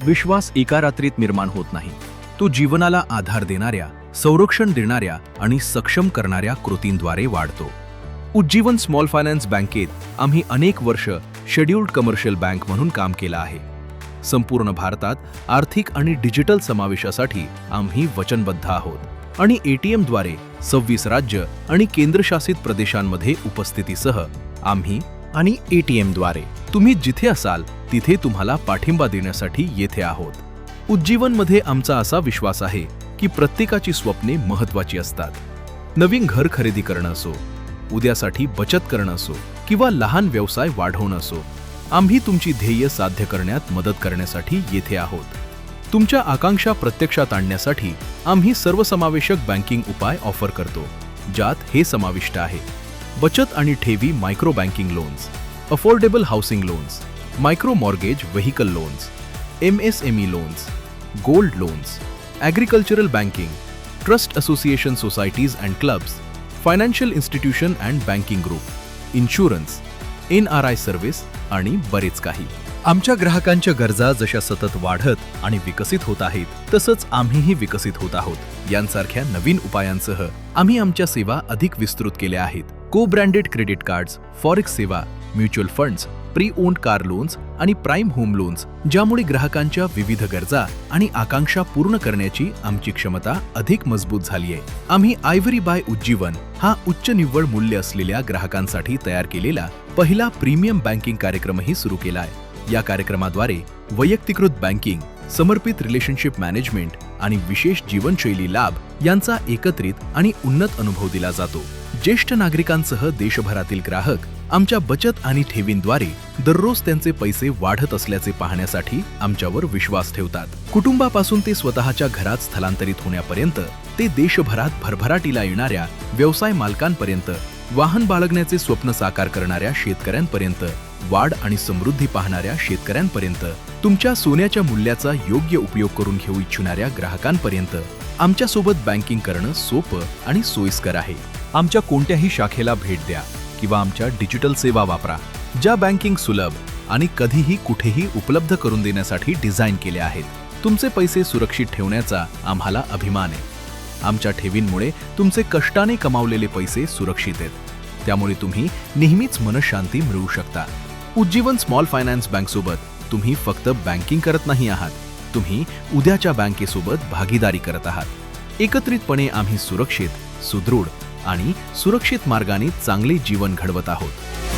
विश्वास एका रात्रीत निर्माण होत नाही. तो जीवनाला आधार देणाऱ्या, संरक्षण देणाऱ्या आणि सक्षम करणाऱ्या कृतींद्वारे वाढतो. उज्जीवन स्मॉल फायनान्स बँकेत आम्ही अनेक वर्ष शेड्यूल्ड कमर्शियल बँक म्हणून काम केलं आहे. संपूर्ण भारतात आर्थिक आणि डिजिटल समावेशासाठी आम्ही वचनबद्ध आहोत आणि एटीएमद्वारे 26 राज्य आणि केंद्रशासित प्रदेशांमध्ये उपस्थितीसह आम्ही आणि एटीएमद्वारे तुम्ही जिथे असाल तिथे तुम्हाला पाठिंबा देण्यासाठी येथे आहोत. उज्जीवनमध्ये आमचा असा विश्वास आहे की प्रत्येकाची स्वप्ने महत्त्वाची असतात. नवीन घर खरेदी करणं असो, उद्यासाठी बचत करणं असो किंवा लहान व्यवसाय वाढवणं असो, आम्ही तुमची ध्येय साध्य करण्यात मदत करण्यासाठी येथे आहोत. तुमच्या आकांक्षा प्रत्यक्षात आणण्यासाठी आम्ही सर्वसमावेशक बँकिंग उपाय ऑफर करतो, ज्यात हे समाविष्ट आहे: बचत आणि ठेवी micro banking loans, affordable housing loans, micro mortgage vehicle loans, MSME loans, gold loans, agricultural banking, trust association societies and clubs, financial institution and banking group, insurance, NRI service आणि बरेच काही. आमच्या ग्राहकांच्या गरजा जशा सतत वाढत आणि विकसित होत आहेत, तसंच आम्हीही विकसित होत आहोत. यांसारख्या नवीन उपायांसह आम्ही आमच्या सेवा अधिक विस्तृत केल्या आहेत. को ब्रँडेड क्रेडिट कार्ड्स, फॉरेक्स सेवा, mutual funds, pre owned car loans आणि प्राइम होम लोन्स, ज्यामुळे ग्राहकांच्या विविध गरजा आणि आकांक्षा पूर्ण करण्याची आमची क्षमता अधिक मजबूत झाली आहे. आम्ही आयव्हरी बाय उज्जीवन हा उच्च निव्वळ मूल्य असलेल्या ग्राहकांसाठी तयार केलेला पहिला प्रीमियम बँकिंग कार्यक्रमही सुरू केला आहे. या कार्यक्रमाद्वारे वैयक्तिकृत बँकिंग, समर्पित रिलेशनशिप मॅनेजमेंट आणि विशेष जीवनशैली लाभ यांचा एकत्रित आणि उन्नत अनुभव दिला जातो. ज्येष्ठ नागरिकांसह देशभरातील ग्राहक आमच्या बचत आणि ठेवींद्वारे दररोज त्यांचे पैसे वाढत असल्याचे पाहण्यासाठी आमच्यावर विश्वास ठेवतात. कुटुंबापासून ते स्वतःच्या घरात स्थलांतरित होण्यापर्यंत ते देशभरात भरभराटीला येणाऱ्या व्यवसाय मालकांपर्यंत, वाहन बाळगण्याचे स्वप्न साकार करणाऱ्या शेतकऱ्यांपर्यंत, वाढ आणि समृद्धी पाहणाऱ्या शेतकऱ्यांपर्यंत, तुमच्या सोन्याच्या मूल्याचा योग्य उपयोग करून घेऊ इच्छिणाऱ्या ग्राहकांपर्यंत आमच्यासोबत बँकिंग करणं सोपं आणि सोयीस्कर आहे. आमच्या कोणत्याही शाखेला भेट द्या किंवा आमच्या डिजिटल सेवा वापरा, ज्या बँकिंग सुलभ आणि कधीही कुठेही उपलब्ध करून देण्यासाठी डिझाईन केल्या आहेत. तुमचे पैसे सुरक्षित ठेवण्याचा आम्हाला अभिमान आहे. आमच्या ठेवींमुळे तुमचे कष्टाने कमावलेले पैसे सुरक्षित आहेत. त्यामुळे तुम्ही नेहमीच मनशांती मिळवू शकता. उज्जीवन स्मॉल फायनान्स बँकसोबत तुम्ही फक्त बँकिंग करत नाही आहात, तुम्ही उद्याच्या बँकेसोबत भागीदारी करत आहात. एकत्रितपणे आम्ही सुरक्षित, सुदृढ आणि सुरक्षित मार्गाने चांगले जीवन घडवत आहोत.